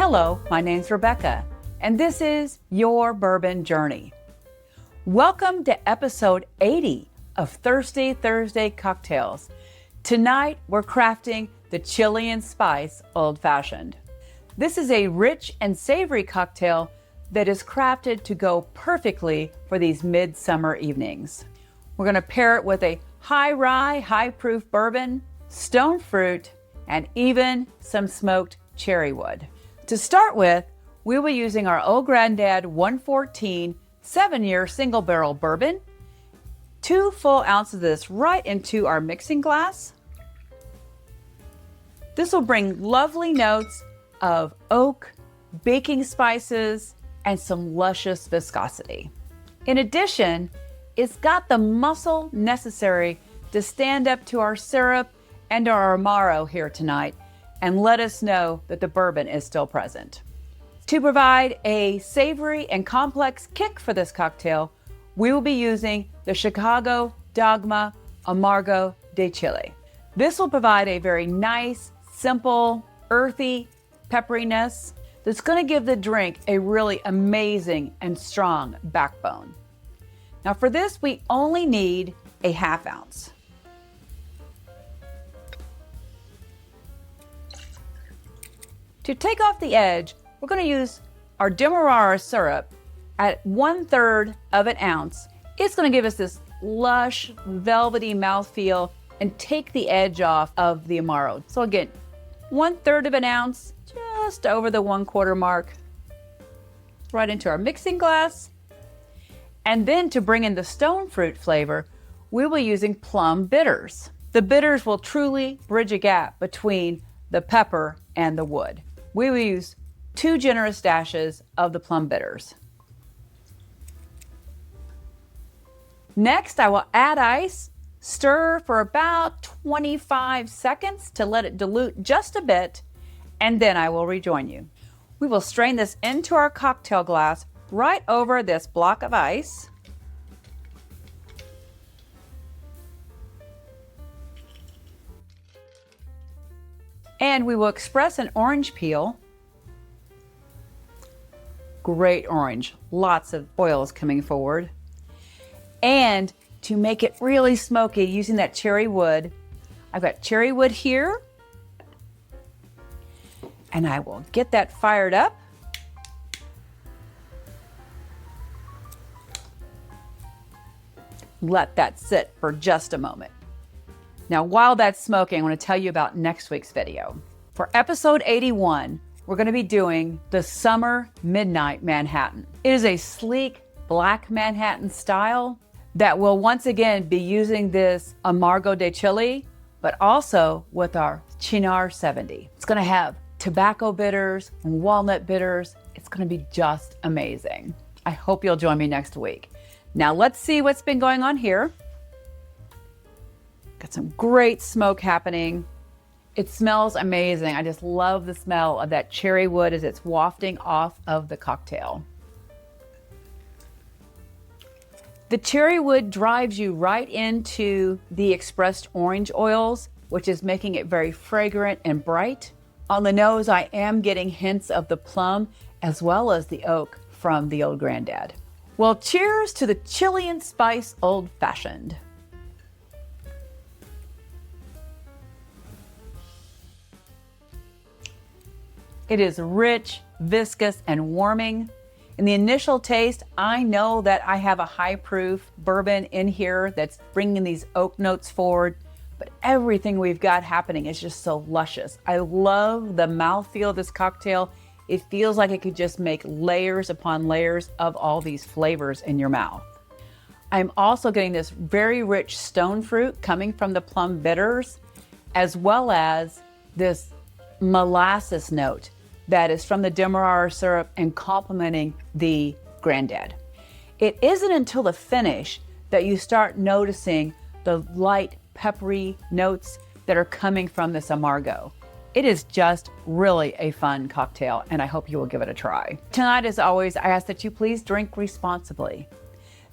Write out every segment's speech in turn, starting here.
Hello, my name's Rebecca, and this is Your Bourbon Journey. Welcome to episode 80 of Thirsty Thursday Cocktails. Tonight, we're crafting the Chile Spice Old Fashioned. This is a rich and savory cocktail that is crafted to go perfectly for these midsummer evenings. We're going to pair it with a high-rye, high-proof bourbon, stone fruit, and even some smoked cherry wood. To start with, we will be using our Old Granddad 114 7-year single barrel bourbon, 2 full ounces of this right into our mixing glass. This will bring lovely notes of oak, baking spices, and some luscious viscosity. In addition, it's got the muscle necessary to stand up to our syrup and our Amargo here tonight and let us know that the bourbon is still present. To provide a savory and complex kick for this cocktail, we will be using the Chicago Dogma Amargo de Chile. This will provide a very nice, simple, earthy pepperiness that's going to give the drink a really amazing and strong backbone. Now for this, we only need a ½ ounce. To take off the edge, we're going to use our Demerara syrup at 1/3 of an ounce. It's going to give us this lush, velvety mouthfeel and take the edge off of the Amargo. So again, 1/3 of an ounce, just over the 1/4 mark, right into our mixing glass. And then to bring in the stone fruit flavor, we will be using plum bitters. The bitters will truly bridge a gap between the pepper and the wood. We will use 2 generous dashes of the plum bitters. Next, I will add ice, stir for about 25 seconds to let it dilute just a bit, and then I will rejoin you. We will strain this into our cocktail glass right over this block of ice. And we will express an orange peel. Great orange, lots of oils coming forward. And to make it really smoky, using that cherry wood, I've got cherry wood here. And I will get that fired up. Let that sit for just a moment. Now, while that's smoking, I want to tell you about next week's video. For episode 81, we're going to be doing the Summer Midnight Manhattan. It is a sleek black Manhattan style that will once again be using this Amargo de Chile, but also with our Cynar 70. It's going to have tobacco bitters and walnut bitters. It's going to be just amazing. I hope you'll join me next week. Now let's see what's been going on here. Got some great smoke happening. It smells amazing. I just love the smell of that cherry wood as it's wafting off of the cocktail. The cherry wood drives you right into the expressed orange oils, which is making it very fragrant and bright. On the nose, I am getting hints of the plum as well as the oak from the Old Granddad. Well, cheers to the Chile Spice Old Fashioned. It is rich, viscous, and warming. In the initial taste, I know that I have a high-proof bourbon in here that's bringing these oak notes forward, but everything we've got happening is just so luscious. I love the mouthfeel of this cocktail. It feels like it could just make layers upon layers of all these flavors in your mouth. I'm also getting this very rich stone fruit coming from the plum bitters, as well as this molasses note that is from the Demerara syrup and complementing the Granddad. It isn't until the finish that you start noticing the light peppery notes that are coming from this Amargo. It is just really a fun cocktail, and I hope you will give it a try. Tonight, as always, I ask that you please drink responsibly,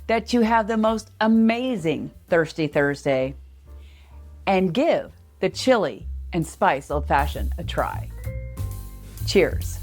that you have the most amazing Thirsty Thursday, and give the Chile and Spice Old Fashioned a try. Cheers.